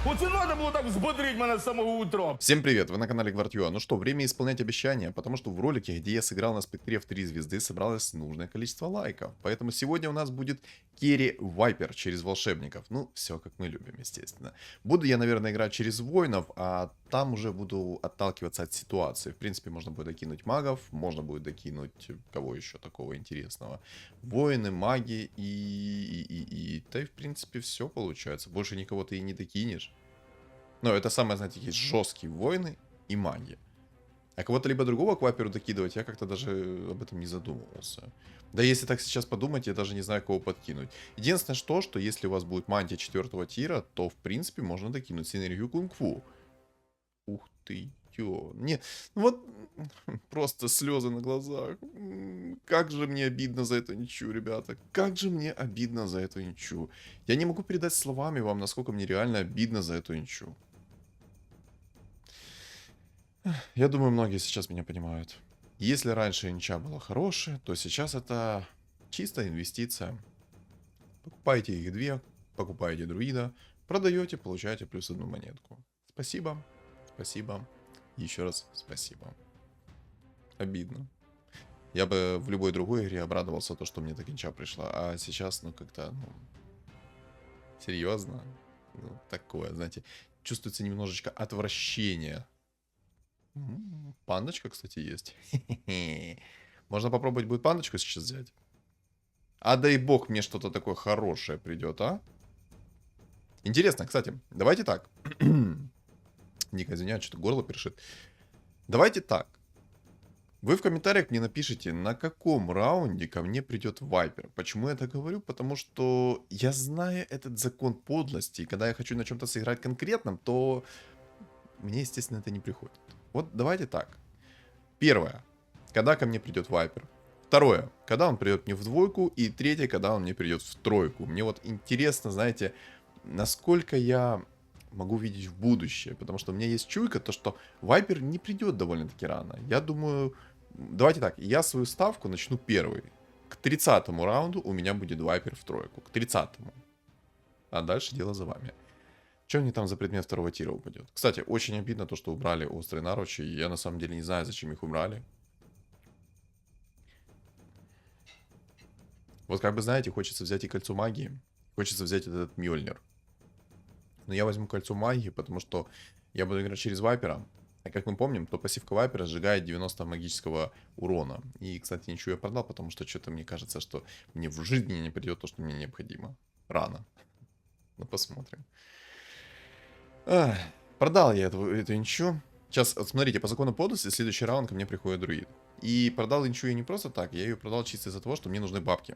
Оце надо було так взбодрить мене з самого утра. Всем привет, вы на канале Гвардио. Ну что, время исполнять обещания, потому что в ролике, где я сыграл на спектре в 3 звезды, собралось нужное количество лайков. Поэтому сегодня у нас будет Керри Вайпер через волшебников. Ну, все как мы любим, естественно. Буду я, наверное, играть через воинов, а там уже буду отталкиваться от ситуации. В принципе, можно будет докинуть магов, можно будет докинуть кого еще такого интересного. Воины, маги да и в принципе все получается. Больше никого ты и не докинешь. Но это самое, знаете, есть жесткие воины и маги. А кого-то либо другого к вайперу докидывать, я как-то даже об этом не задумывался. Да если так сейчас подумать, я даже не знаю, кого подкинуть. Единственное, что если у вас будет мантия 4 тира, то, в принципе, можно докинуть синергию кунг-фу. Ух ты, ё. Не, ну вот, просто слезы на глазах. Как же мне обидно за эту ничью, ребята. Как же мне обидно за эту ничью. Я не могу передать словами вам, насколько мне реально обидно за эту ничью. Я думаю, многие сейчас меня понимают. Если раньше инча была хорошая, то сейчас это чистая инвестиция. Покупаете их 2, покупаете друида, продаете, получаете плюс 1 монетку. Спасибо, спасибо, еще раз спасибо. Обидно. Я бы в любой другой игре обрадовался то, что мне так инча пришла, а сейчас, ну, как-то, ну, серьезно, ну, такое, знаете, чувствуется немножечко отвращение. Пандочка, кстати, есть. Можно попробовать будет пандочку сейчас взять. А дай бог мне что-то такое хорошее придет, а? Интересно, кстати, давайте так. Ника, извиняюсь, что-то горло перешит. Давайте так. Вы в комментариях мне напишите, на каком раунде ко мне придет вайпер. Почему я так говорю? Потому что я знаю этот закон подлости. И когда я хочу на чем-то сыграть конкретном, то мне, естественно, это не приходит. Вот давайте так. Первое. Когда ко мне придет вайпер. Второе. Когда он придет мне в двойку. И третье. Когда он мне придет в тройку. Мне вот интересно, знаете, насколько я могу видеть в будущее. Потому что у меня есть чуйка, то что вайпер не придет довольно-таки рано. Я думаю, давайте так. Я свою ставку начну первый. К 30-му раунду у меня будет вайпер в тройку. К 30-му. А дальше дело за вами. Что мне там за предмет 2 тира упадет? Кстати, очень обидно то, что убрали острые наручи. Я на самом деле не знаю, зачем их убрали. Вот как бы, знаете, хочется взять и кольцо магии. Хочется взять этот Мьёльнир. Но я возьму кольцо магии, потому что я буду играть через вайпера. А как мы помним, то пассивка вайпера сжигает 90 магического урона. И, кстати, ничего я продал, потому что что-то мне кажется, что мне в жизни не придет то, что мне необходимо. Рано. Ну, посмотрим. Ах, продал я эту инчу. Сейчас, вот смотрите, по закону подлости, следующий раунд ко мне приходит друид. И продал инчу я не просто так, я ее продал чисто из-за того, что мне нужны бабки.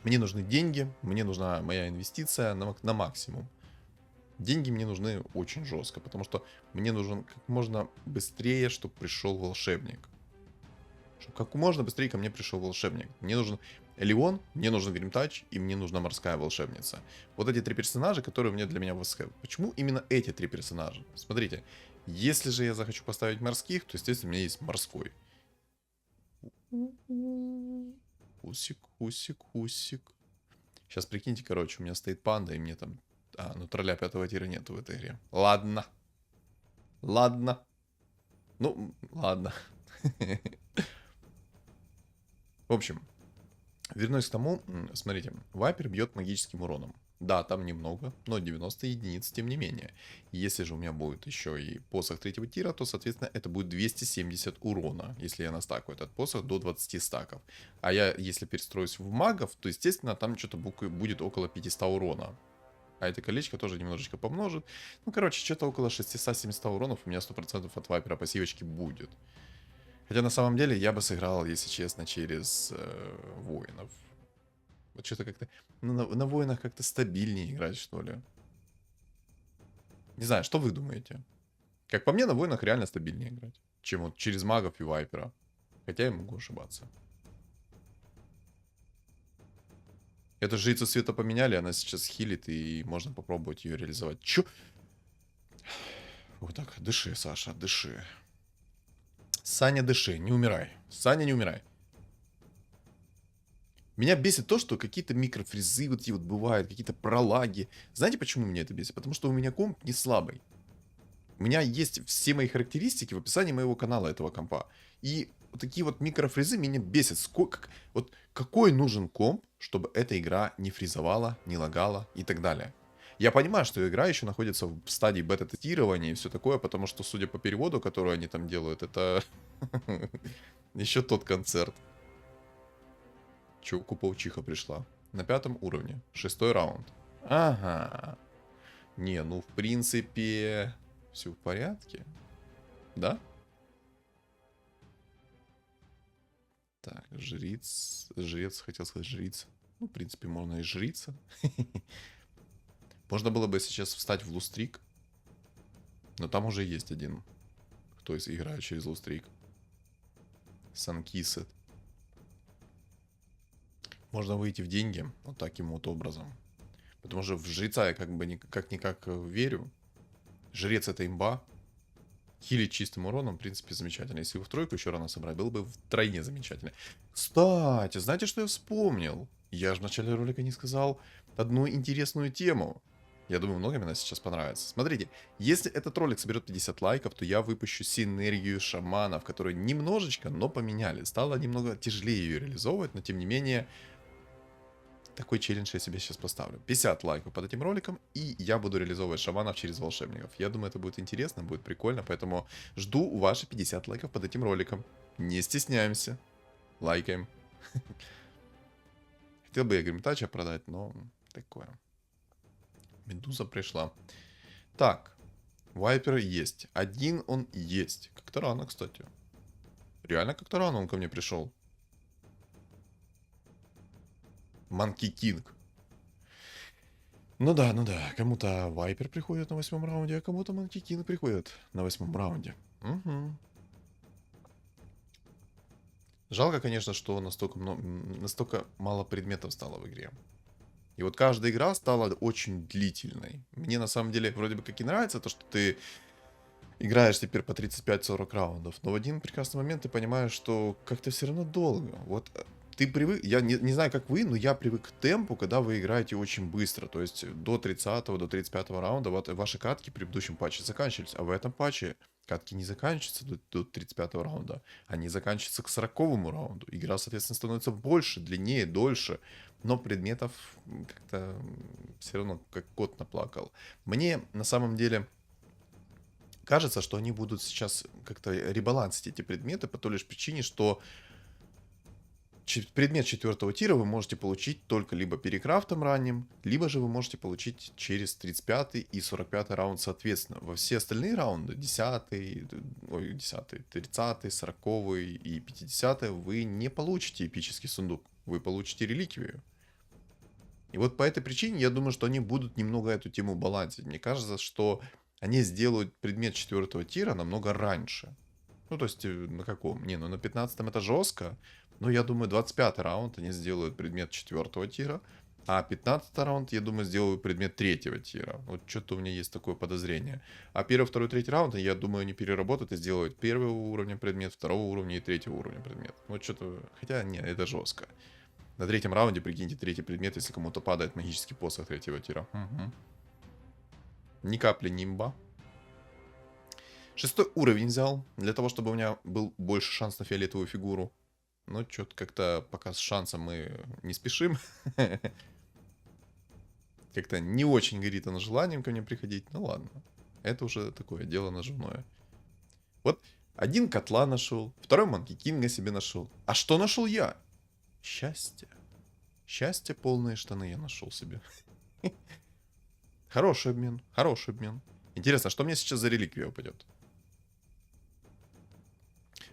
Мне нужны деньги, мне нужна моя инвестиция на максимум. Деньги мне нужны очень жестко, потому что мне нужен как можно быстрее, чтобы пришел волшебник. Чтобы как можно быстрее ко мне пришел волшебник. Мне нужен Леон, мне нужен Гримтач и мне нужна морская волшебница. Вот эти 3 персонажа, которые мне для меня восхищают. Почему именно эти 3 персонажа? Смотрите, если же я захочу поставить морских, то, естественно, у меня есть морской. Хусик, хусик, хусик. Сейчас прикиньте, короче, у меня стоит панда, и мне там... А, ну тролля 5 тира нету в этой игре. Ладно. Ладно. Ну, ладно. В общем, вернусь к тому, смотрите, вайпер бьет магическим уроном. Да, там немного, но 90 единиц тем не менее. Если же у меня будет еще и посох 3 тира, то, соответственно, это будет 270 урона, если я настакаю этот посох до 20 стаков. А я, если перестроюсь в магов, то, естественно, там что-то будет около 500 урона. А это колечко тоже немножечко помножит. Ну, короче, что-то около 600-700 уронов у меня 100% от вайпера пассивочки будет. Хотя на самом деле я бы сыграл, если честно, через воинов. Вот что-то как-то... Ну, на воинах как-то стабильнее играть, что ли. Не знаю, что вы думаете? Как по мне, на воинах реально стабильнее играть, чем вот через магов и вайпера. Хотя я могу ошибаться. Эту жрицу света поменяли, она сейчас хилит, и можно попробовать ее реализовать. Чё? Вот так, дыши, Саша, дыши. Саня, дыши, не умирай. Саня, не умирай. Меня бесит то, что какие-то микрофризы вот эти вот бывают, какие-то пролаги. Знаете, почему меня это бесит? Потому что у меня комп не слабый. У меня есть все мои характеристики в описании моего канала этого компа. И вот такие вот микрофризы меня бесят. Вот какой нужен комп, чтобы эта игра не фризовала, не лагала и так далее. Я понимаю, что игра еще находится в стадии бета-тестирования и все такое, потому что, судя по переводу, который они там делают, это еще тот концерт. Че, Паучиха пришла. На 5 уровне. 6-й раунд. Ага. Не, ну в принципе, все в порядке. Да? Так, жрец, хотел сказать жрица. Ну, в принципе, можно и жрица. Можно было бы сейчас встать в лустрик. Но там уже есть один, кто играет через лустрик. Санкисет. Можно выйти в деньги вот таким вот образом. Потому что в жреца я как бы как-никак верю. Жрец это имба. Хилить чистым уроном, в принципе, замечательно. Если его в тройку еще рано собрать, было бы втройне замечательно. Кстати, знаете, что я вспомнил? Я же в начале ролика не сказал одну интересную тему. Я думаю, многим она сейчас понравится. Смотрите, если этот ролик соберет 50 лайков, то я выпущу синергию шаманов, которые немножечко, но поменяли. Стало немного тяжелее ее реализовывать, но тем не менее... Такой челлендж я себе сейчас поставлю. 50 лайков под этим роликом, и я буду реализовывать шаманов через волшебников. Я думаю, это будет интересно, будет прикольно, поэтому жду ваши 50 лайков под этим роликом. Не стесняемся. Лайкаем. Хотел бы я Гримтача продать, но такое. Медуза пришла. Так. Вайпер есть. Один он есть. Как-то рано, кстати. Реально как-то рано он ко мне пришел. Манки Кинг. Ну да. Кому-то Вайпер приходит на 8 раунде, а кому-то Манки Кинг приходит на 8 раунде. Угу. Жалко, конечно, что настолько мало предметов стало в игре. И вот каждая игра стала очень длительной. Мне на самом деле вроде бы как и нравится то, что ты играешь теперь по 35-40 раундов. Но в один прекрасный момент ты понимаешь, что как-то все равно долго. Вот ты привык, я не знаю, как вы, но я привык к темпу, когда вы играете очень быстро. То есть до 30-го, до 35-го раунда вот ваши катки в предыдущем патче заканчивались. А в этом патче катки не заканчиваются до 35-го раунда. Они заканчиваются к 40-му раунду. Игра, соответственно, становится больше, длиннее, дольше. Но предметов как-то все равно как кот наплакал. Мне на самом деле... Кажется, что они будут сейчас как-то ребалансить эти предметы по той лишь причине, что предмет 4-го тира вы можете получить только либо перекрафтом ранним, либо же вы можете получить через 35-й и 45-й раунд соответственно. Во все остальные раунды, 10-й, 30-й, 40-й и 50-й, вы не получите эпический сундук, вы получите реликвию. И вот по этой причине я думаю, что они будут немного эту тему балансить. Мне кажется, что они сделают предмет 4-го тира намного раньше. Ну, то есть, на каком? Не, ну на 15-м это жестко. Но я думаю, 25-й раунд они сделают предмет 4-го тира. А 15-й раунд, я думаю, сделают предмет 3-го тира. Вот что-то у меня есть такое подозрение. А 1-й, 2-й, 3-й раунд, я думаю, они переработают и сделают 1-го уровня предмет, 2-го уровня и 3-го уровня предмет. Вот что-то... Хотя, нет, это жестко. На 3-м раунде, прикиньте, 3-й предмет, если кому-то падает магический посох 3-го тира. Угу. Ни капли нимба. 6-й уровень взял, для того, чтобы у меня был больше шанс на фиолетовую фигуру. Но что-то как-то пока с шансом мы не спешим. Как-то не очень горит оно желанием ко мне приходить. Ну ладно, это уже такое дело наживное. Вот один котла нашел, второй Манки Кинга себе нашел. А что нашел я? Счастье. Счастье, полные штаны я нашел себе. Хороший обмен, хороший обмен. Интересно, что мне сейчас за реликвия упадет?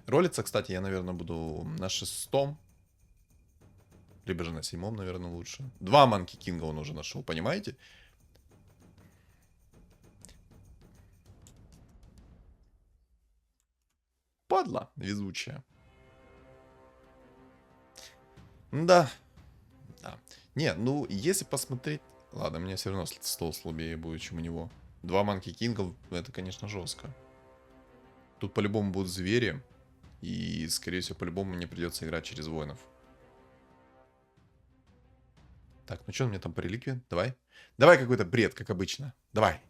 Ролиться, кстати, я, наверное, буду на 6-м. Либо же на 7-м, наверное, лучше. 2 Манки Кинга он уже нашел, понимаете? Падла везучая. Да. Да. Не, ну, если посмотреть... Ладно, мне все равно стол слабее будет, чем у него. 2 Манки Кинга, это, конечно, жестко. Тут по-любому будут звери. И, скорее всего, по-любому мне придется играть через воинов. Так, ну что у меня там по реликвии? Давай. Давай какой-то бред, как обычно. Давай.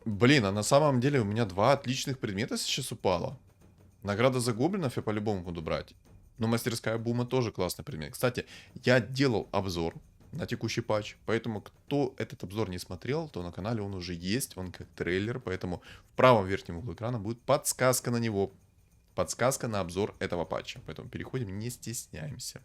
Блин, а на самом деле у меня 2 отличных предмета сейчас упало. Награда за гоблинов я по-любому буду брать. Но мастерская бума тоже классный предмет. Кстати, я делал обзор на текущий патч, поэтому кто этот обзор не смотрел, то на канале он уже есть, он как трейлер, поэтому в правом верхнем углу экрана будет подсказка на него. Подсказка на обзор этого патча. Поэтому переходим, не стесняемся.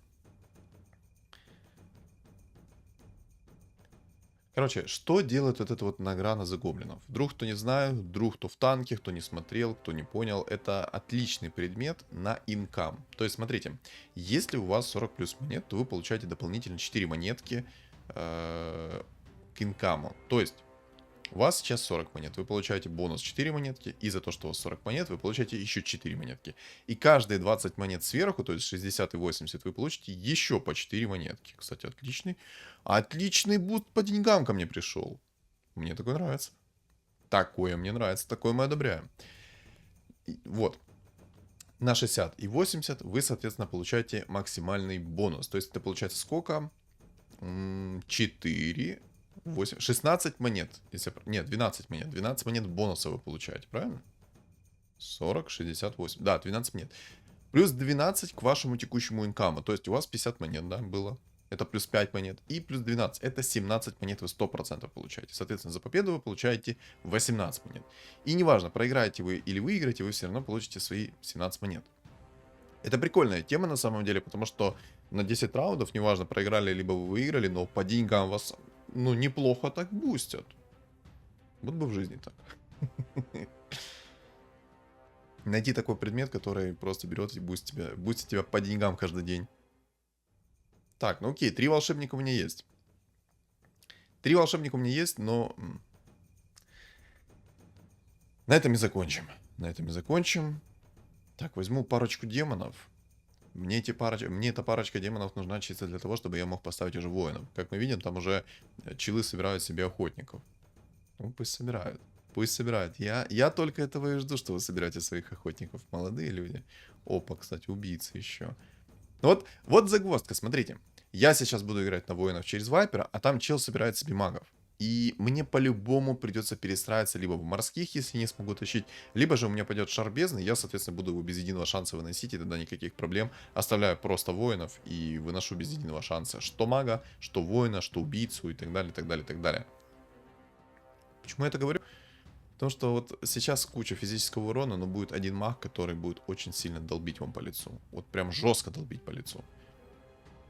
Короче, что делает вот эта вот награда за гоблинов? Вдруг кто не знает, вдруг кто в танке, кто не смотрел, кто не понял, это отличный предмет на инкам. То есть, смотрите, если у вас 40 плюс монет, то вы получаете дополнительно 4 монетки к инкаму. То есть, у вас сейчас 40 монет, вы получаете бонус 4 монетки, и за то, что у вас 40 монет, вы получаете еще 4 монетки. И каждые 20 монет сверху, то есть 60 и 80, вы получите еще по 4 монетки. Кстати, отличный. Отличный буст по деньгам ко мне пришел. Мне такое нравится. Такое мне нравится, такое мы одобряем. Вот. На 60 и 80 вы, соответственно, получаете максимальный бонус. То есть это получается сколько? 4... 8, 16 монет. Если, нет, 12 монет. 12 монет бонуса вы получаете, правильно? 40, 68. Да, 12 монет. Плюс 12 к вашему текущему инкаму. То есть у вас 50 монет, да, было. Это плюс 5 монет. И плюс 12. Это 17 монет вы 100% получаете. Соответственно, за победу вы получаете 18 монет. И неважно, проиграете вы или выиграете, вы все равно получите свои 17 монет. Это прикольная тема на самом деле, потому что на 10 раундов, неважно, проиграли либо вы выиграли, но по деньгам вас, ну, неплохо так бустят. Вот бы в жизни так. Найти такой предмет, который просто берет и бустит тебя по деньгам каждый день. Так, ну окей, 3 волшебника у меня есть. 3 волшебника у меня есть, но... На этом и закончим. На этом и закончим. Так, возьму парочку демонов. Мне эта парочка демонов нужна чисто для того, чтобы я мог поставить уже воинов. Как мы видим, там уже чилы собирают себе охотников. Ну, пусть собирают. Пусть собирают. Я только этого и жду, что вы собираете своих охотников. Молодые люди. Опа, кстати, убийцы еще. Вот загвоздка, смотрите. Я сейчас буду играть на воинов через вайпера, а там чел собирает себе магов. И мне по-любому придется перестраиваться либо в морских, если не смогу тащить, либо же у меня пойдет шар бездны, я, соответственно, буду его без единого шанса выносить, и тогда никаких проблем. Оставляю просто воинов и выношу без единого шанса. Что мага, что воина, что убийцу и так далее, так далее, так далее. Почему я это говорю? Потому что вот сейчас куча физического урона, но будет один маг, который будет очень сильно долбить вам по лицу. Вот прям жестко долбить по лицу.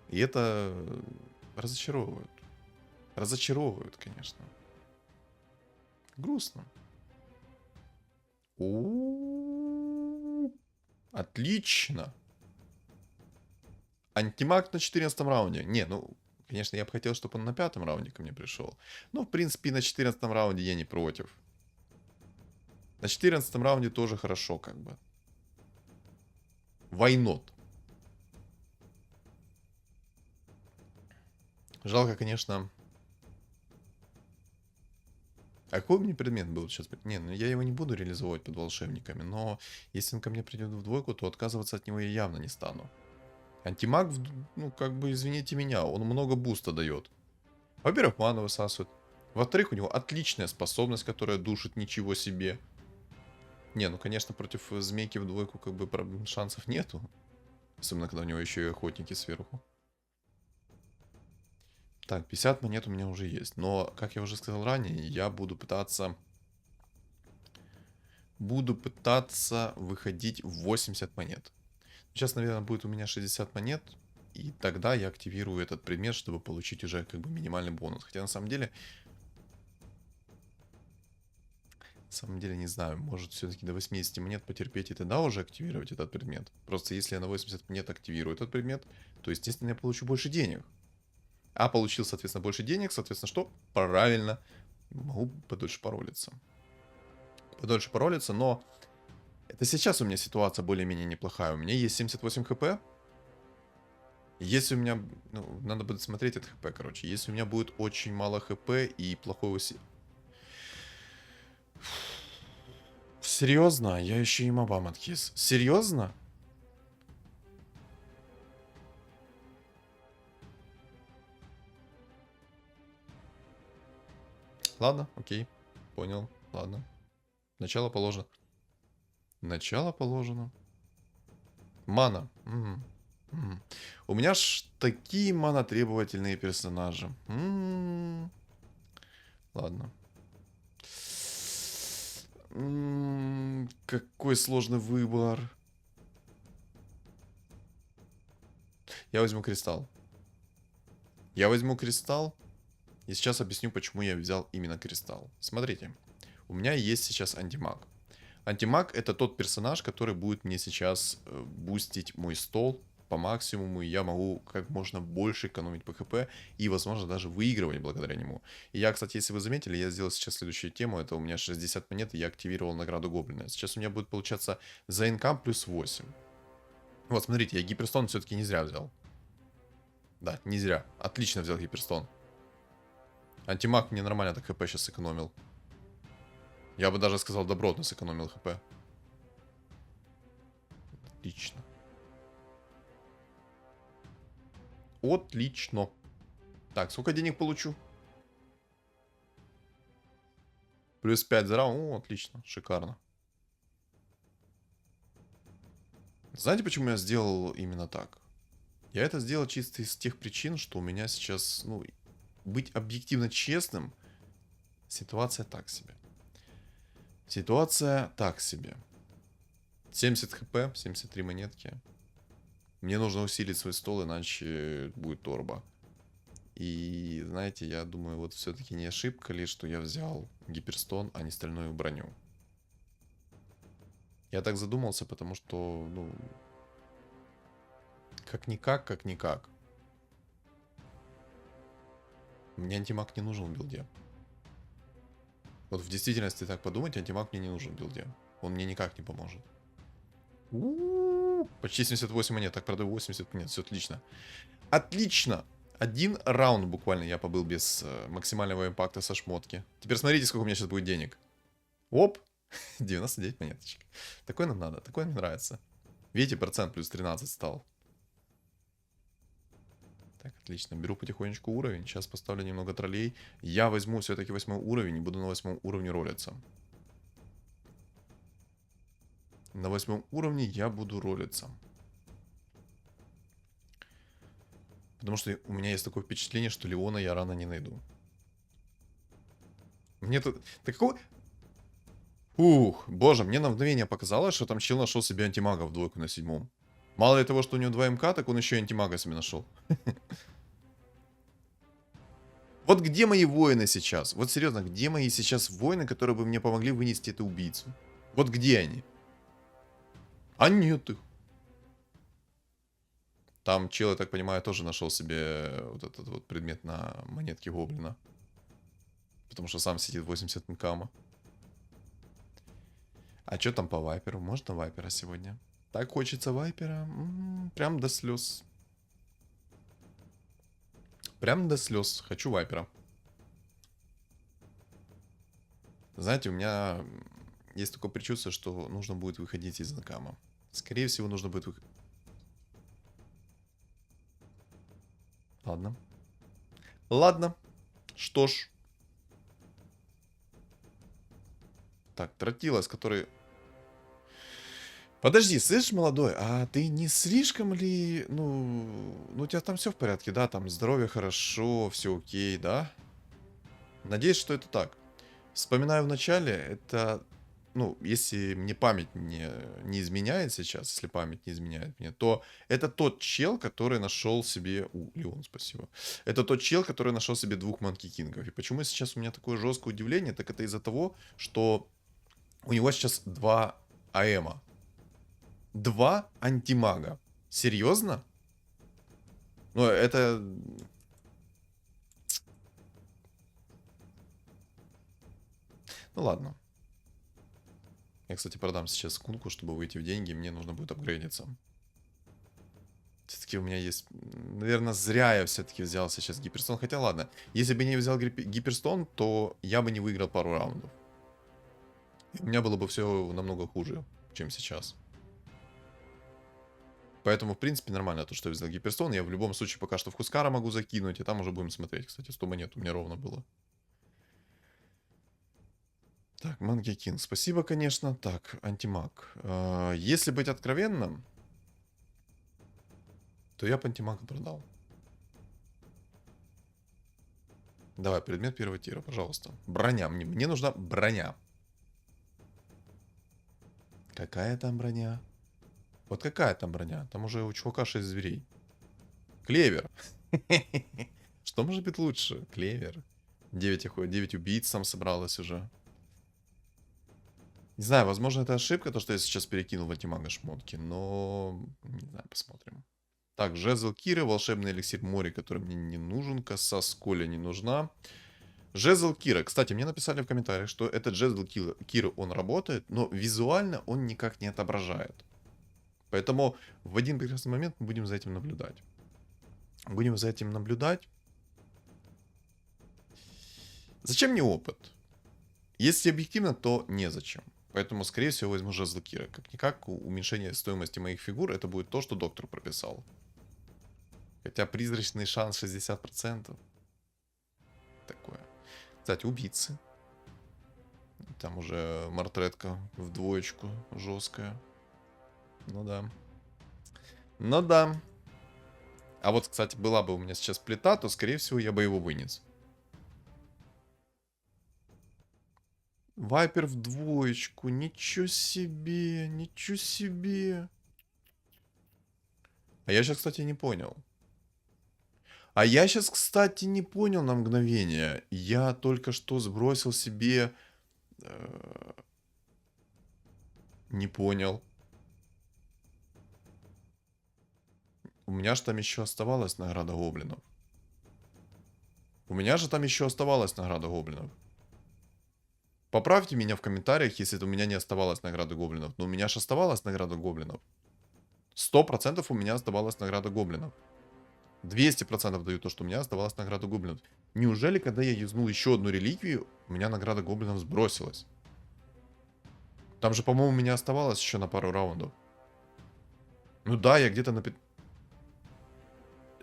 И это разочаровывает. Разочаровывают, конечно. Грустно. Отлично. Антимаг на 14 раунде. Не, ну, конечно, я бы хотел, чтобы он на 5 раунде ко мне пришел. Но, в принципе, и на 14 раунде я не против. На 14 раунде тоже хорошо, как бы. Why not? Жалко, конечно... А какой мне предмет был сейчас? Не, ну я его не буду реализовывать под волшебниками, но если он ко мне придет в двойку, то отказываться от него я явно не стану. Антимаг, ну как бы, извините меня, он много буста дает. Во-первых, ману высасывает. Во-вторых, у него отличная способность, которая душит ничего себе. Не, ну конечно, против змейки в двойку как бы шансов нету. Особенно, когда у него еще и охотники сверху. Так, 50 монет у меня уже есть. Но, как я уже сказал ранее, я буду пытаться выходить в 80 монет. Сейчас, наверное, будет у меня 60 монет. И тогда я активирую этот предмет, чтобы получить уже как бы минимальный бонус. Хотя на самом деле не знаю, может все-таки до 80 монет потерпеть и тогда уже активировать этот предмет. Просто если я на 80 монет активирую этот предмет, то, естественно, я получу больше денег. А получил, соответственно, больше денег, соответственно, что? Правильно, могу подольше паролиться. Подольше паролиться, но это сейчас у меня ситуация более-менее неплохая. У меня есть 78 хп. Если у меня... Ну, надо будет смотреть это хп, короче. Если у меня будет очень мало хп и плохой Серьезно? Я еще и мобам откис. Серьезно? Ладно, окей. Понял. Ладно. Начало положено. Начало положено. Мана. У меня ж такие манотребовательные персонажи. Ладно. Какой сложный выбор. Я возьму кристалл. Я возьму кристалл. И сейчас объясню, почему я взял именно кристалл. Смотрите. У меня есть сейчас антимаг. Антимаг — это тот персонаж, который будет мне сейчас бустить мой стол по максимуму, и я могу как можно больше экономить по хп и, возможно, даже выигрывать благодаря нему. И я, кстати, если вы заметили, я сделал сейчас следующую тему. Это у меня 60 монет, и я активировал награду гоблина. Сейчас у меня будет получаться за инкам плюс 8. Вот, смотрите, я гиперстон все-таки не зря взял. Да, не зря. Отлично взял гиперстон. Антимаг мне нормально так хп сейчас сэкономил. Я бы даже сказал, добротно сэкономил хп. Отлично. Отлично. Так, сколько денег получу? Плюс 5 за раунд. О, отлично. Шикарно. Знаете, почему я сделал именно так? Я это сделал чисто из тех причин, что у меня сейчас, ну, быть объективно честным, ситуация так себе. Ситуация так себе. 70 хп, 73 монетки. Мне нужно усилить свой стол, иначе будет торба. И, знаете, я думаю, вот все-таки не ошибка ли, что я взял гиперстон, а не стальную броню. Я так задумался, потому что, ну, как-никак, как-никак. Мне антимаг не нужен в билде. Вот в действительности так подумать, антимаг мне не нужен в билде. Он мне никак не поможет. Почти 78 монет. Так, продаю 80 монет. Все отлично. Отлично! Один раунд буквально я побыл без максимального импакта со шмотки. Теперь смотрите, сколько у меня сейчас будет денег. Оп! 99 монеточек. Такой нам надо. Такой мне нравится. Видите, процент плюс 13 стал. Так, отлично. Беру потихонечку уровень. Сейчас поставлю немного троллей. Я возьму все-таки 8 уровень и буду на 8 уровне ролиться. На 8 уровне я буду ролиться. Потому что у меня есть такое впечатление, что Леона я рано не найду. Мне тут... Да какого... Ух, боже, мне на мгновение показалось, что там чел нашел себе антимага в двойку на 7. Мало ли того, что у него 2 МК, так он еще и антимага себе нашел. Вот где мои воины сейчас? Вот серьезно, где мои сейчас воины, которые бы мне помогли вынести эту убийцу? Вот где они? А нет их. Там чел, я так понимаю, тоже нашел себе вот этот вот предмет на монетке гоблина. Потому что сам сидит 80 мкама. А что там по вайперу? Можно вайпера сегодня? Так хочется вайпера. Прям до слез. Прям до слез. Хочу вайпера. Знаете, у меня есть такое предчувствие, что нужно будет выходить из инкама. Скорее всего, нужно будет выходить. Ладно. Ладно. Что ж. Так, тротила, с которой... Подожди, слышишь, молодой, а ты не слишком ли, ну у тебя там все в порядке, да, там здоровье хорошо, все окей, да? Надеюсь, что это так. Вспоминаю в начале, это, ну, если мне память не изменяет сейчас, если память не изменяет мне, то это тот чел, который нашел себе... Леон, спасибо. Это тот чел, который нашел себе 2 Манки Кингов. И почему сейчас у меня такое жесткое удивление, так это из-за того, что у него сейчас 2 АЭМа. 2 антимага. Серьезно? Ну, это... Ну, ладно. Я, кстати, продам сейчас скунку, чтобы выйти в деньги. Мне нужно будет апгрейдиться. Все-таки у меня есть... Наверное, зря я все-таки взял сейчас гиперстон. Хотя, ладно. Если бы не взял гиперстон, то я бы не выиграл пару раундов. И у меня было бы все намного хуже, чем сейчас. Поэтому, в принципе, нормально то, что я взял гиперстон. Я в любом случае пока что в Хускара могу закинуть, и там уже будем смотреть. Кстати, 100 монет у меня ровно было. Так, Манги Кинг, спасибо, конечно. Так, антимаг. Если быть откровенным, то я бы антимага продал. Давай, предмет первого тира, пожалуйста. Броня. Мне нужна броня. Какая там броня? Вот какая там броня? Там уже у чувака 6 зверей. Клевер. Что может быть лучше? Клевер. 9 убийц сам собралось уже. Не знаю, возможно, это ошибка, то, что я сейчас перекинул в антимага шмотки, но... Не знаю, посмотрим. Так, жезл Киры, волшебный эликсир моря, который мне не нужен, коса Сколя не нужна. Жезл Кира. Кстати, мне написали в комментариях, что этот жезл Киры, он работает, но визуально он никак не отображает. Поэтому в один прекрасный момент мы будем за этим наблюдать. Будем за этим наблюдать. Зачем мне опыт? Если объективно, то незачем. Поэтому, скорее всего, возьму жезл Кира. Как-никак, уменьшение стоимости моих фигур, это будет то, что доктор прописал. Хотя призрачный шанс 60%. Такое. Кстати, убийцы. Там уже мартретка в двоечку жесткая. Ну да. Ну да. А вот, кстати, была бы у меня сейчас плита, то, скорее всего, я бы его вынес. Вайпер в двоечку. Ничего себе. Ничего себе. А я сейчас, кстати, не понял. Не понял на мгновение. Я только что сбросил себе... Не понял. У меня же там еще оставалась награда гоблинов. Поправьте меня в комментариях, если у меня не оставалась награда гоблинов. Но у меня же оставалась награда гоблинов. 100% у меня оставалась награда гоблинов. 200% даю то, что у меня оставалась награда гоблинов. Неужели, когда я юзнул еще одну реликвию, у меня награда гоблинов сбросилась? Там же, по-моему, у меня оставалось еще на пару раундов. Ну да, я где-то на...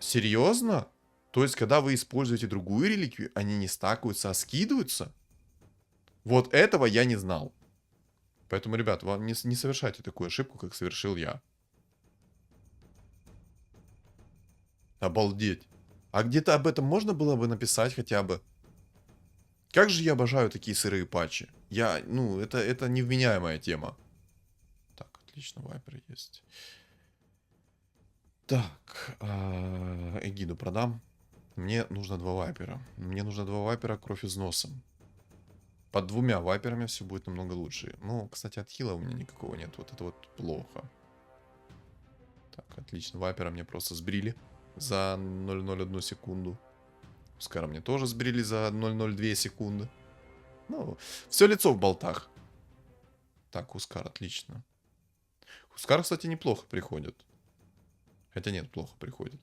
Серьезно? То есть, когда вы используете другую реликвию, они не стакаются, а скидываются? Вот этого я не знал. Поэтому, ребят, вам не совершайте такую ошибку, как совершил я. Обалдеть. А где-то об этом можно было бы написать хотя бы? Как же я обожаю такие сырые патчи. Это невменяемая тема. Так, отлично, вайпер есть. Так, эгиду продам. Мне нужно 2 вайпера. Мне нужно 2 вайпера, кровь из носа. Под 2 вайперами все будет намного лучше. Ну, кстати, от хила у меня никакого нет. Вот это вот плохо. Так, отлично. Вайпера мне просто сбрили за 0,01 секунду. Ускара мне тоже сбрили за 0,02 секунды. Ну, все лицо в болтах. Так, Ускар, отлично. Ускар, кстати, неплохо приходит. Хотя нет, плохо приходит.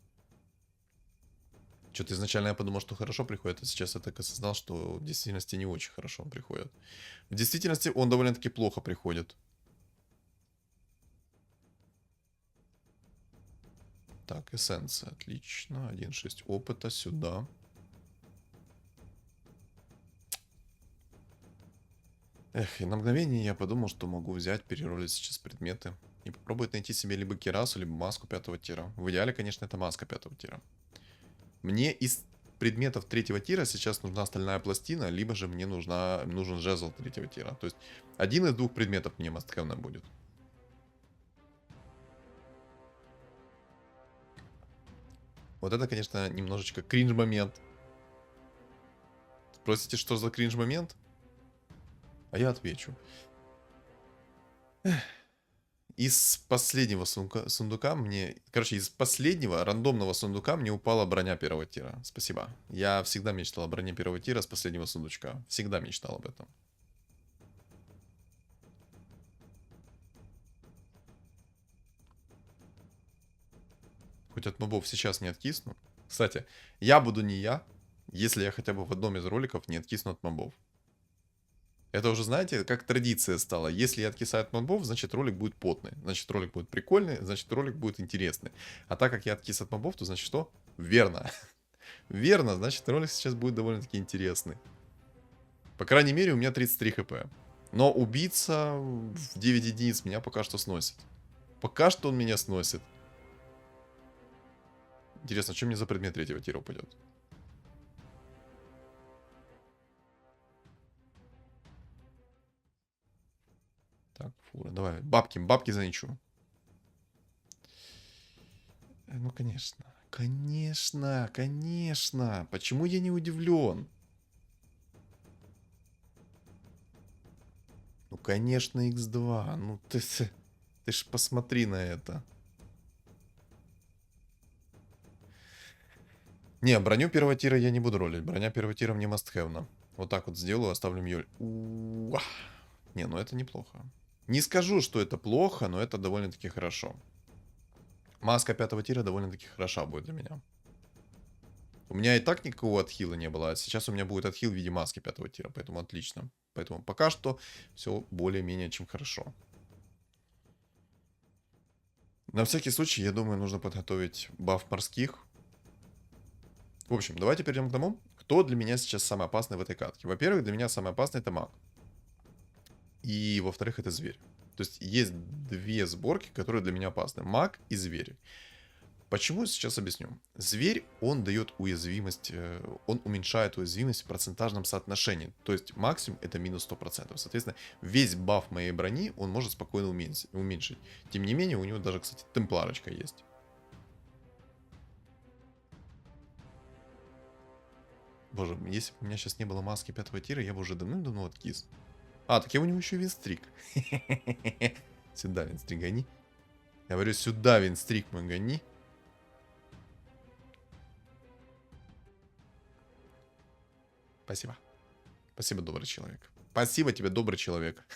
Что-то изначально я подумал, что хорошо приходит, а сейчас я так осознал, что в действительности не очень хорошо он приходит. В действительности он довольно-таки плохо приходит. Так, эссенция, отлично. 1,6 опыта сюда. Эх, и на мгновение я подумал, что могу взять, переролить сейчас предметы. И попробовать найти себе либо кирасу, либо маску 5 тира. В идеале, конечно, это маска 5 тира. Мне из предметов 3 тира сейчас нужна стальная пластина, либо же мне нужен жезл 3 тира. То есть один из 2 предметов мне мастхэвна будет. Вот это, конечно, немножечко кринж-момент. Спросите, что за кринж-момент? А я отвечу. Из последнего сундука мне... Короче, из последнего рандомного сундука мне упала броня 1 тира. Спасибо. Я всегда мечтал о броне 1 тира с последнего сундучка. Всегда мечтал об этом. Хоть от мобов сейчас не откисну. Кстати, я буду не я, если я хотя бы в одном из роликов не откисну от мобов. Это уже, знаете, как традиция стала. Если я откисаю от мобов, значит ролик будет потный. Значит ролик будет прикольный, значит ролик будет интересный. А так как я откис от мобов, то значит что? Верно. Верно, значит ролик сейчас будет довольно-таки интересный. По крайней мере, у меня 33 хп. Но убийца в 9 единиц меня пока что сносит. Пока что он меня сносит. Интересно, что мне за предмет третьего тира упадет? Так, фура, давай. Бабки заничу. Ну, конечно. Конечно, конечно. Почему я не удивлен? Ну, конечно, X2. Ну, ты ж посмотри на это. Не, броню первого тира я не буду ролить. Броня первого тира мне мастхэвна. Вот так вот сделаю, оставлю Мьёль. Не, ну это неплохо. Не скажу, что это плохо, но это довольно-таки хорошо. Маска пятого тира довольно-таки хороша будет для меня. У меня и так никакого отхила не было, а сейчас у меня будет отхил в виде маски пятого тира, поэтому отлично. Поэтому пока что все более-менее чем хорошо. На всякий случай, я думаю, нужно подготовить баф морских. В общем, давайте перейдем к тому, кто для меня сейчас самый опасный в этой катке. Во-первых, для меня самый опасный это маг. И во-вторых, это зверь. То есть есть две сборки, которые для меня опасны. Маг и зверь. Почему, сейчас объясню. Зверь, он дает уязвимость, он уменьшает уязвимость в процентажном соотношении. То есть максимум это минус 100%. Соответственно, весь баф моей брони он может спокойно уменьшить. Тем не менее, у него даже, кстати, темпларочка есть. Боже, если бы у меня сейчас не было маски пятого тира, я бы уже давным-давно откис. А, так я у него еще и винстрик. Сюда, винстрик, гони. Я говорю, сюда, винстрик мой, гони. Спасибо. Спасибо, добрый человек. Спасибо тебе, добрый человек.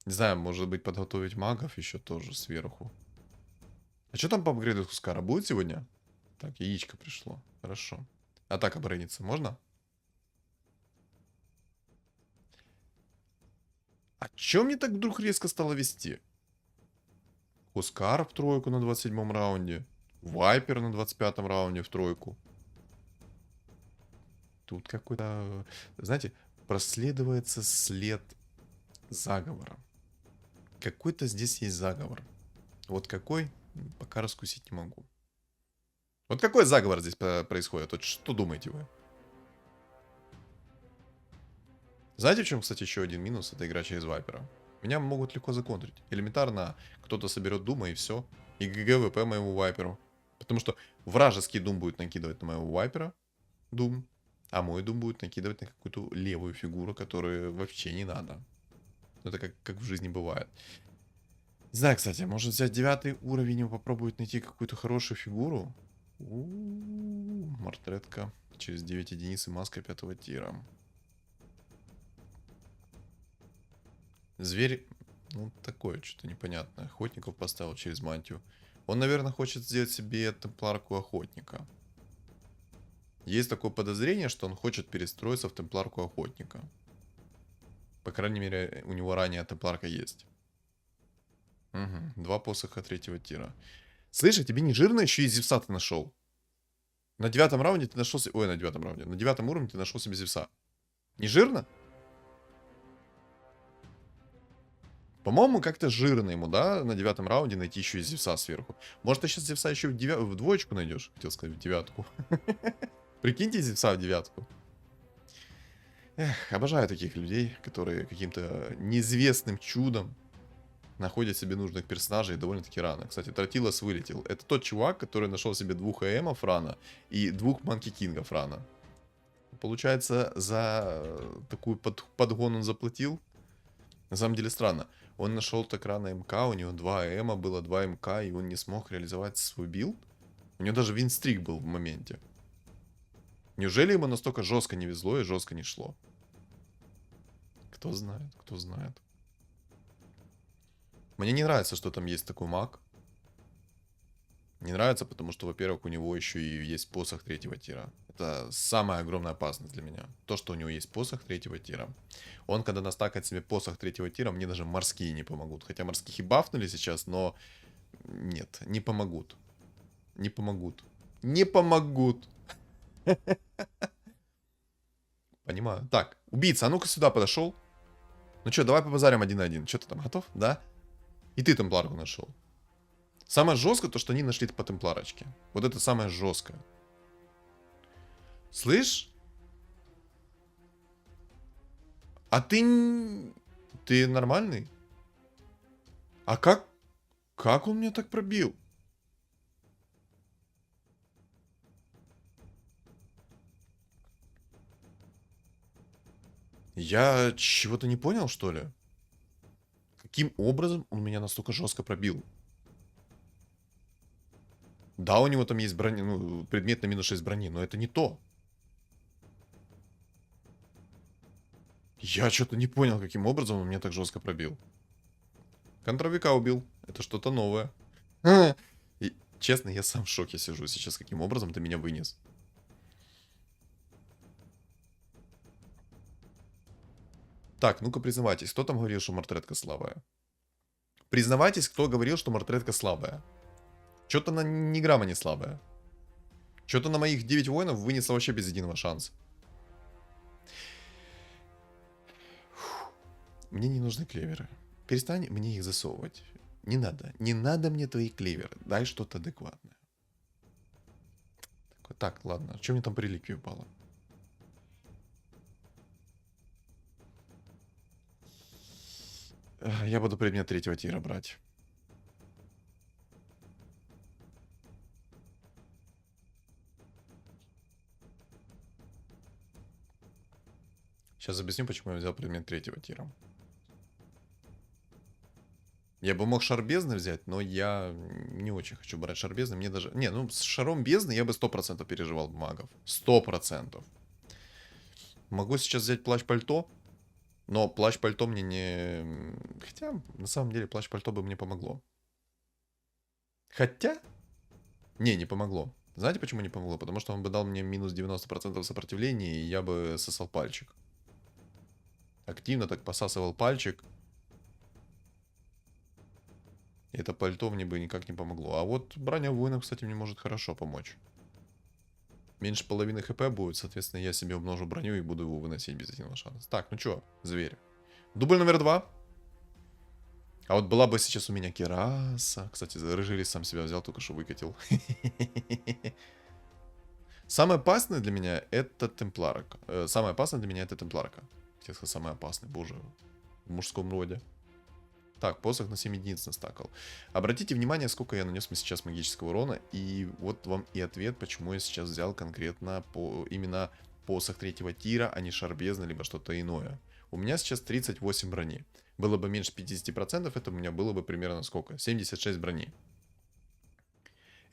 Не знаю, может быть, подготовить магов еще тоже сверху. А что там по апгрейду Хускара? Будет сегодня? Так, яичко пришло. Хорошо. Атака бронится. Можно? А чё мне так вдруг резко стало вести? Хускар в тройку на 27-м раунде. Вайпер на 25-м раунде в тройку. Тут какой-то, знаете, проследуется след заговора. Какой-то здесь есть заговор. Вот какой, пока раскусить не могу. Вот какой заговор здесь происходит? Вот что думаете вы? Знаете, в чем, кстати, еще один минус? Это игра через вайпера. Меня могут легко законтрить. Элементарно кто-то соберет дума и все. И ГГВП моему вайперу. Потому что вражеский дум будет накидывать на моего вайпера. Дум. А мой дум будет накидывать на какую-то левую фигуру, которую вообще не надо. Это как в жизни бывает. Не знаю, кстати, может взять 9 уровень и попробовать найти какую-то хорошую фигуру. Мартретка. Через 9 единиц и маска 5 тира. Зверь, ну, такое что-то непонятное. Охотников поставил через мантию. Он, наверное, хочет сделать себе темпларку охотника. Есть такое подозрение, что он хочет перестроиться в темпларку охотника. По крайней мере, у него ранее темпларка есть. Угу. 2 посоха 3 тира. Слышь, а тебе не жирно еще и Зевса ты нашел? На 9-м раунде ты нашел... Ой, на 9-м раунде. На 9-м уровне ты нашел себе Зевса. Не жирно? По-моему, как-то жирно ему, да, на 9-м раунде найти еще и Зевса сверху. Может, ты сейчас Зевса еще в двоечку найдешь? Хотел сказать, в девятку. Прикиньте Зевса в девятку. Эх, обожаю таких людей, которые каким-то неизвестным чудом находят себе нужных персонажей довольно-таки рано. Кстати, Тратилос вылетел. Это тот чувак, который нашел себе 2 АМов рано и 2 Манки Кингов рано. Получается, за такую подгон он заплатил. На самом деле странно. Он нашел так рано МК, у него 2 АМа было, 2 МК, и он не смог реализовать свой билд. У него даже винстрик был в моменте. Неужели ему настолько жестко не везло и жестко не шло? Кто знает, кто знает. Мне не нравится, что там есть такой маг. Не нравится, потому что, во-первых, у него еще и есть посох 3-го тира. Это самая огромная опасность для меня. То, что у него есть посох 3-го тира. Он, когда настакает себе посох 3-го тира, мне даже морские не помогут. Хотя морских и бафнули сейчас, но... Нет, не помогут. Не помогут. Не помогут. Понимаю. Так, убийца, а ну-ка сюда подошел. Ну что, давай побазарим один на один. Что ты там, готов? Да? И ты темпларку нашел. Самое жесткое, то, что они нашли по темпларочке. Вот это самое жесткое. Слышь? А ты... Ты нормальный? А как... Как он меня так пробил? Я чего-то не понял, что ли? Каким образом он меня настолько жестко пробил? Да, у него там есть броня, ну, предмет на минус 6 брони, но это не то. Я что-то не понял, каким образом он меня так жестко пробил. Контровика убил. Это что-то новое. И, честно, я сам в шоке сижу сейчас, каким образом ты меня вынес. Так, ну-ка признавайтесь, кто там говорил, что мартретка слабая? Признавайтесь, кто говорил, что мартретка слабая. Что-то она ни грамма не слабая. Что-то на моих 9 воинов вынесла вообще без единого шанса. Мне не нужны клеверы. Перестань мне их засовывать. Не надо. Не надо мне твои клеверы. Дай что-то адекватное. Так, ладно. Что мне там по реликвии упало? Я буду предмет 3-го тира брать. Сейчас объясню, почему я взял предмет 3-го тира. Я бы мог шар бездны взять, но я не очень хочу брать шар бездны. Мне даже... Не, ну с шаром бездны я бы 100% переживал магов. 100%. Могу сейчас взять плащ-пальто, но плащ-пальто мне не... Хотя, на самом деле, плащ-пальто бы мне помогло. Хотя... Не помогло. Знаете, почему не помогло? Потому что он бы дал мне минус 90% сопротивления, и я бы сосал пальчик. Активно так посасывал пальчик. И это пальто мне бы никак не помогло. А вот броня воинов, кстати, мне может хорошо помочь. Меньше половины хп будет, соответственно, я себе умножу броню и буду его выносить без единого шанса. Так, ну чё, зверь. Дубль номер 2. А вот была бы сейчас у меня кераса. Кстати, рыжий лис сам себя взял, только что выкатил. Самое опасное для меня это темпларка. Самое опасное для меня это темпларка. Хотел сказать, самое опасное, боже. В мужском роде. Так, посох на 7 единиц настакал. Обратите внимание, сколько я нанес сейчас магического урона. И вот вам и ответ, почему я сейчас взял конкретно именно посох 3-го тира, а не шар бездны, либо что-то иное. У меня сейчас 38 брони. Было бы меньше 50%, это у меня было бы примерно сколько? 76 брони.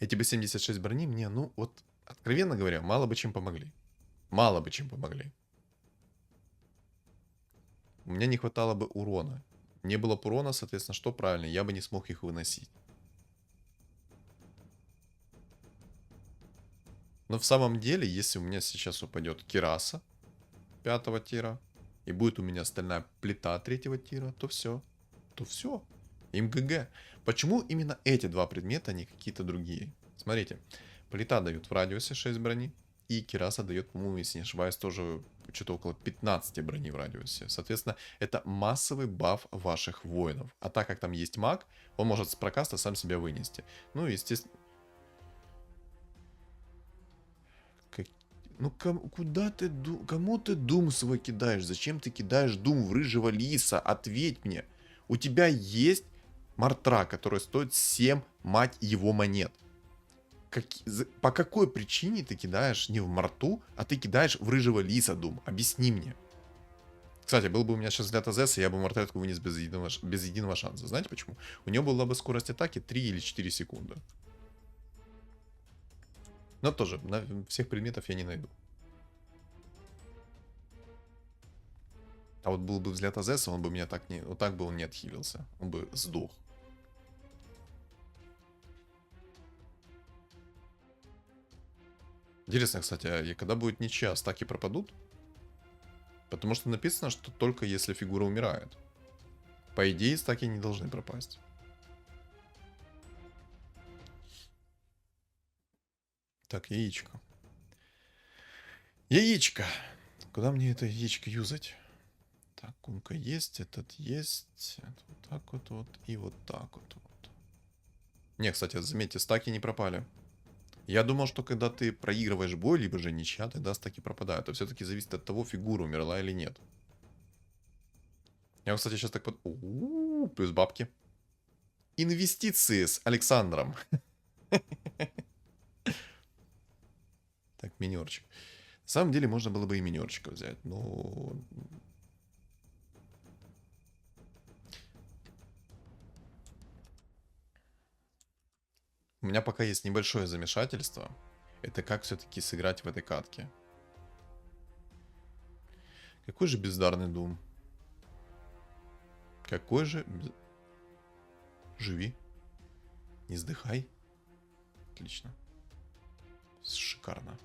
Эти бы 76 брони мне, ну вот, откровенно говоря, мало бы чем помогли. Мало бы чем помогли. У меня не хватало бы урона. Не было бы урона, соответственно, что правильно? Я бы не смог их выносить. Но в самом деле, если у меня сейчас упадет Кираса 5-го тира, и будет у меня стальная плита 3-го тира, то все. То все. Им ГГ. Почему именно эти два предмета, а не какие-то другие? Смотрите. Плита дает в радиусе 6 брони. И Кираса дает, по-моему, если не ошибаюсь, тоже что-то около 15 брони в радиусе. Соответственно, это массовый баф ваших воинов. А так как там есть маг, он может с прокаста сам себя вынести. Ну, естественно... Ну, куда ты... Кому ты дум свой кидаешь? Зачем ты кидаешь дум в рыжего лиса? Ответь мне. У тебя есть мартра, который стоит 7, мать его, монет. По какой причине ты кидаешь не в марту, а ты кидаешь в рыжего лиса дум? Объясни мне. Кстати, был бы у меня сейчас взгляд АЗС, я бы мартретку вынес без единого шанса. Знаете почему? У него была бы скорость атаки 3 или 4 секунды. Но тоже, на всех предметов я не найду. А вот был бы взгляд Азеса, он бы меня так не... Вот так бы он не отхилился. Он бы сдох. Интересно, кстати, а когда будет ничья, стаки пропадут? Потому что написано, что только если фигура умирает. По идее, стаки не должны пропасть. Так, яичко. Яичко. куда мне это яичко юзать? Так, кунка есть, этот есть. Вот так вот и вот так вот. Не, кстати, заметьте, стаки не пропали. Я думал, что когда ты проигрываешь бой, либо же ничья, тогда стаки пропадают. А все-таки зависит от того, фигура умерла или нет. Я, кстати, сейчас так под... плюс бабки. Инвестиции с Александром. Так, минерчик. На самом деле, можно было бы и минерчика взять, но... У меня пока есть небольшое замешательство. Это как все-таки сыграть в этой катке. Какой же бездарный Дум. Какой же... Живи. Не сдыхай. Отлично. Шикарно.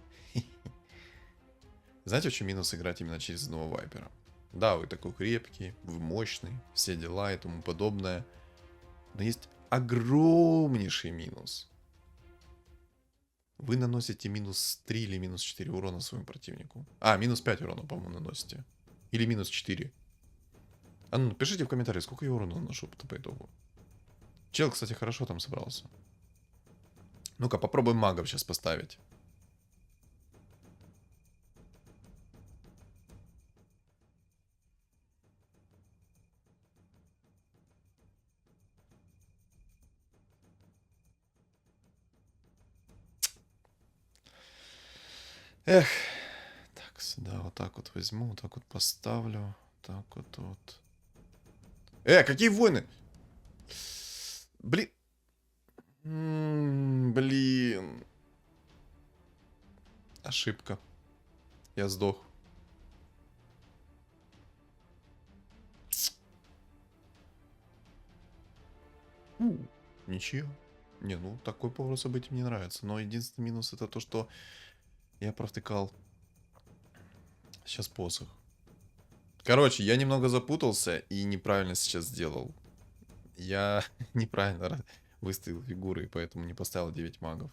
Знаете, в чем минус играть именно через одного вайпера? Да, вы такой крепкий, вы мощный, все дела и тому подобное. Но есть огромнейший минус. Вы наносите минус 3 или минус 4 урона своему противнику. А, минус 5 урона, по-моему, наносите. Или минус 4. А ну, напишите в комментариях, сколько я урона наношу по итогу. Чел, кстати, хорошо там собрался. Ну-ка, попробуем магов сейчас поставить. Эх. Так, сюда вот так вот возьму, вот так вот поставлю. Так вот. Какие войны? Блин. Блин. Ошибка. Я сдох. Ничего. Не, ну такой поворот событий мне нравится. Но единственный минус это то, что я провтыкал сейчас посох. Короче, я немного запутался и неправильно сейчас сделал. Я неправильно выставил фигуры, и поэтому не поставил 9 магов.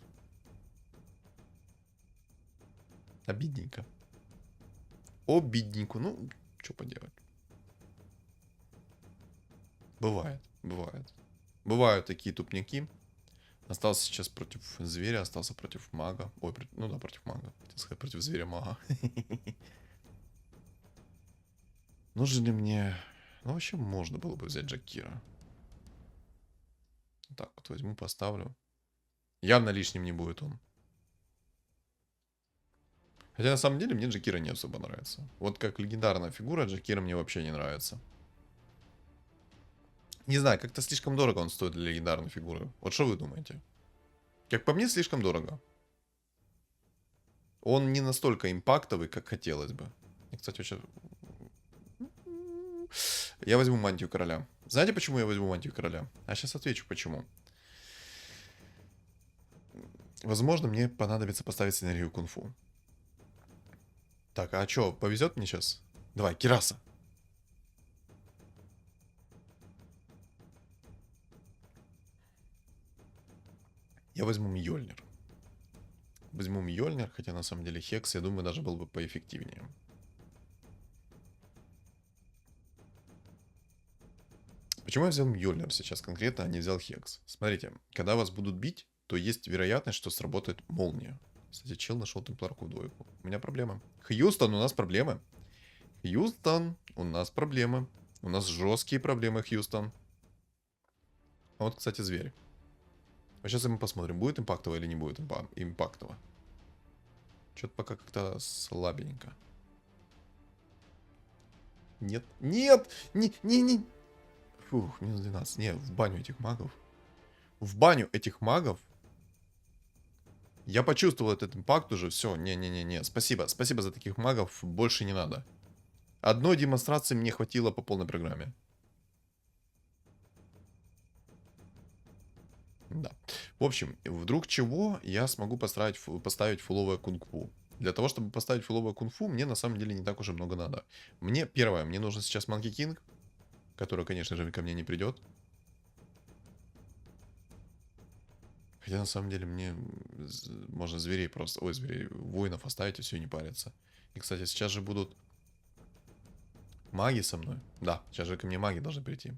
Обидненько. Обидненько. Ну, что поделать. Бывает, бывает. Бывают такие тупняки. Остался сейчас против зверя, остался против мага. Ой, ну да, против мага. Хотел сказать, против зверя-мага. Нужен ли мне... Ну, вообще, можно было бы взять Джакира. Так, вот возьму, поставлю. Явно лишним не будет он. Хотя, на самом деле, мне Джакира не особо нравится. Вот как легендарная фигура, Джакира мне вообще не нравится. Не знаю, как-то слишком дорого он стоит для легендарной фигуры. Вот что вы думаете? Как по мне, слишком дорого. Он не настолько импактовый, как хотелось бы. И, кстати, вообще... Я возьму мантию короля. Знаете, почему я возьму мантию короля? А сейчас отвечу, почему. Возможно, мне понадобится поставить синергию кунг-фу. Так, а что, повезет мне сейчас? Давай, Кираса. Я возьму Мьёльнир. Возьму Мьёльнир, хотя на самом деле Хекс, я думаю, даже был бы поэффективнее. Почему я взял Мьёльнир сейчас конкретно, а не взял Хекс? Смотрите, когда вас будут бить, то есть вероятность, что сработает молния. Кстати, чел нашел темпларку в двойку. У меня проблема. Хьюстон, у нас проблемы. Хьюстон, у нас проблемы. У нас жесткие проблемы, Хьюстон. А вот, кстати, зверь. А сейчас мы посмотрим, будет импактово или не будет импактово. Что-то пока как-то слабенько. Нет, нет, не. Фух, минус 12. Не, в баню этих магов. В баню этих магов. Я почувствовал этот импакт уже. Все, не. Спасибо за таких магов. Больше не надо. Одной демонстрации мне хватило по полной программе. Да. В общем, вдруг чего я смогу поставить фуловое кунг-фу. Для того, чтобы поставить фуловое кунг-фу, мне на самом деле не так уж и много надо. Первое, мне нужен сейчас Манки Кинг, который, конечно же, ко мне не придет. Хотя на самом деле мне можно зверей просто... Ой, зверей, воинов оставить и все, не париться. И, кстати, сейчас же будут Маги со мной? Да, сейчас же ко мне маги должны прийти.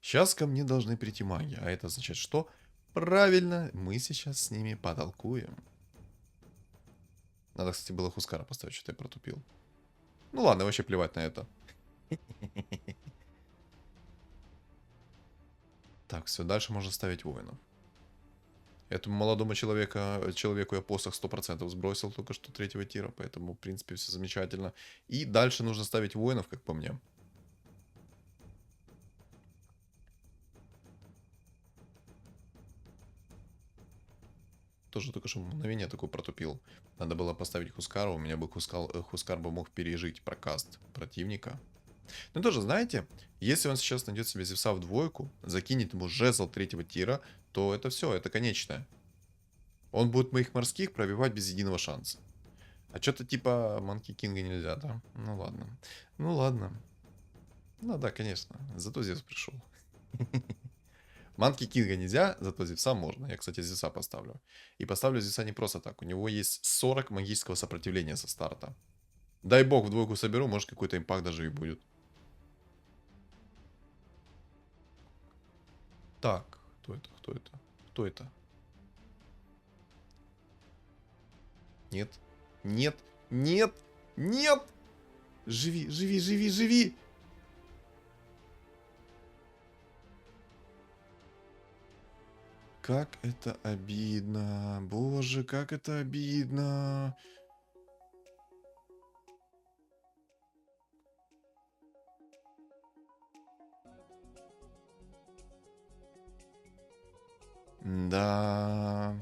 Сейчас ко мне должны прийти маги. А это означает что? Правильно, мы сейчас с ними потолкуем. Надо, кстати, было Хускара поставить, что-то я протупил. Ну ладно, вообще плевать на это. Так, все, дальше можно ставить воинов. Этому молодому человеку я посох 100% сбросил только что третьего тира, поэтому, в принципе, все замечательно. И дальше нужно ставить воинов, как по мне. Тоже только что мгновение такое протупил. Надо было поставить Хускара, у меня бы Хускар бы мог пережить прокаст противника. Ну тоже, знаете, если он сейчас найдет себе Зевса в двойку, закинет ему жезл третьего тира, то это все, это конечное. Он будет моих морских пробивать без единого шанса. А что-то типа Манки Кинга нельзя, да? Ну ладно. Ну ладно. Ну да, конечно. Зато Зевс пришел. Манки Кинга нельзя, зато Зевса можно. Я, кстати, Зевса поставлю. И поставлю Зевса не просто так. У него есть 40 магического сопротивления со старта. Дай бог в двойку соберу, может какой-то импакт даже и будет. Так, кто это? Кто это? Кто это? Нет. Нет. Нет. Нет. Живи, живи, живи, живи. Как это обидно. Боже, как это обидно. Да.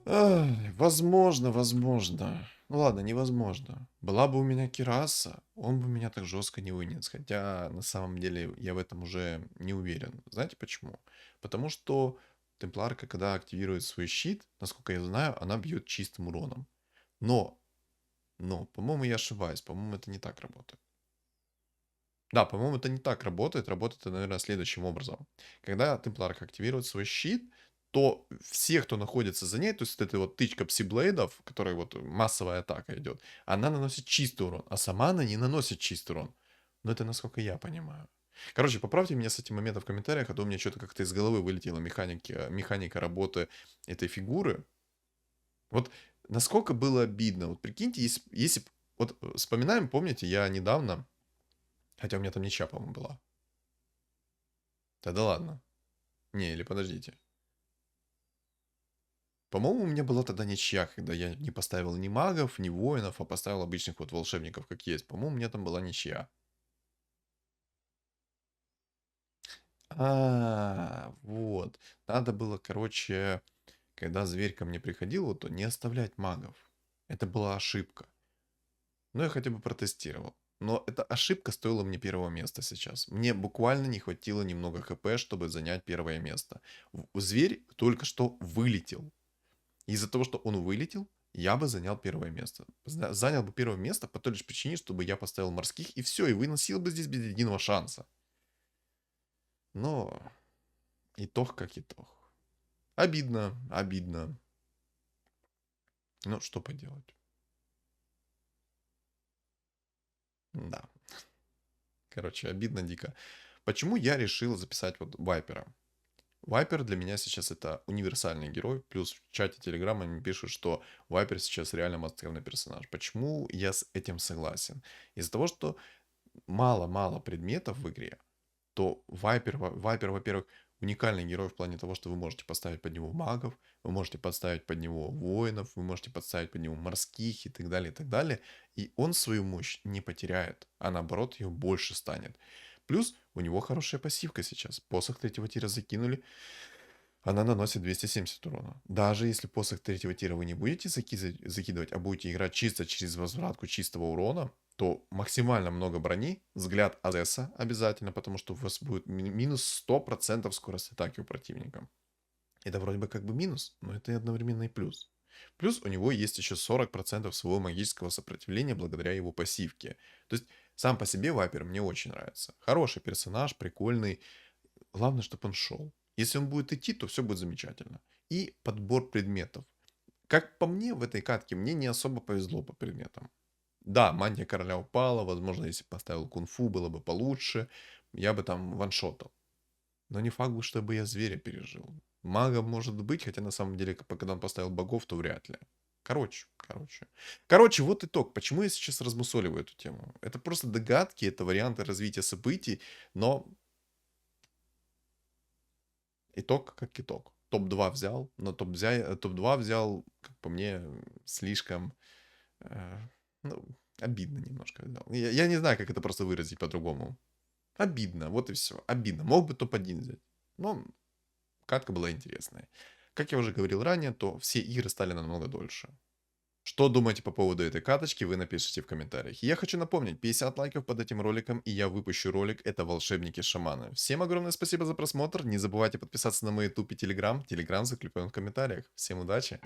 Ай, возможно, возможно. Ну ладно, невозможно. Была бы у меня Кираса, он бы меня так жестко не вынес. Хотя на самом деле я в этом уже не уверен. Знаете почему? Потому что Темпларка, когда активирует свой щит, насколько я знаю, она бьет чистым уроном. Но, по-моему, я ошибаюсь. По-моему, это не так работает. Да, по-моему, это не так работает. Работает это, наверное, следующим образом. Когда Темпларка активирует свой щит, то все, кто находится за ней, то есть вот эта вот тычка псиблейдов, которая вот массовая атака идет, она наносит чистый урон, а сама она не наносит чистый урон. Но это насколько я понимаю. Короче, поправьте меня с этим моментом в комментариях, а то у меня что-то как-то из головы вылетела механика работы этой фигуры. Вот насколько было обидно. Вот прикиньте, если вот вспоминаем, помните, я недавно, хотя у меня там ничья, по-моему, была. Да ладно. Не, или подождите. По-моему, у меня была тогда ничья, когда я не поставил ни магов, ни воинов, а поставил обычных вот волшебников, как есть. По-моему, у меня там была ничья. Вот. Надо было, короче, когда зверь ко мне приходил, вот, то не оставлять магов. Это была ошибка. Но я хотя бы протестировал. Но эта ошибка стоила мне первого места сейчас. Мне буквально не хватило немного хп, чтобы занять первое место. Зверь только что вылетел. Из-за того, что он вылетел, я бы занял первое место. Занял бы первое место по той лишь причине, чтобы я поставил морских, и все, и выносил бы здесь без единого шанса. Но итог как итог. Обидно, обидно. Ну, что поделать. Да. Короче, обидно дико. Почему я решил записать вот Вайпера? Вайпер для меня сейчас это универсальный герой. Плюс в чате Телеграма мне пишут, что Вайпер сейчас реально мастхевный персонаж. Почему я с этим согласен? Из-за того, что мало-мало предметов в игре, то Вайпер, во-первых, уникальный герой в плане того, что вы можете поставить под него магов, вы можете подставить под него воинов, вы можете подставить под него морских и так далее, и так далее. И он свою мощь не потеряет, а наоборот ее больше станет. Плюс у него хорошая пассивка сейчас. Посох третьего тира закинули, она наносит 270 урона. Даже если посох третьего тира вы не будете закидывать, а будете играть чисто через возвратку чистого урона, то максимально много брони, взгляд Азеса обязательно, потому что у вас будет минус 100% скорость атаки у противника. Это вроде бы как бы минус, но это и одновременно и плюс. Плюс у него есть еще 40% своего магического сопротивления благодаря его пассивке. То есть сам по себе Вайпер мне очень нравится. Хороший персонаж, прикольный. Главное, чтобы он шел. Если он будет идти, то все будет замечательно. И подбор предметов. Как по мне, в этой катке мне не особо повезло по предметам. Да, мантия короля упала, возможно, если бы поставил кунг-фу, было бы получше, я бы там ваншотал. Но не факт, чтобы я зверя пережил. Мага может быть, хотя на самом деле, когда он поставил богов, то вряд ли. Короче, вот итог. Почему я сейчас размусоливаю эту тему? Это просто догадки, это варианты развития событий, но итог как итог. Топ-2 взял, но топ-2 взял, как по мне, слишком, э, ну, обидно немножко взял. Я не знаю, как это просто выразить по-другому. Обидно, вот и все. Обидно. Мог бы топ-1 взять. Но катка была интересная. Как я уже говорил ранее, то все игры стали намного дольше. Что думаете по поводу этой каточки, вы напишите в комментариях. Я хочу напомнить, 50 лайков под этим роликом, и я выпущу ролик «Это волшебники-шаманы». Всем огромное спасибо за просмотр, не забывайте подписаться на мой YouTube и Telegram. Telegram закреплен в комментариях. Всем удачи!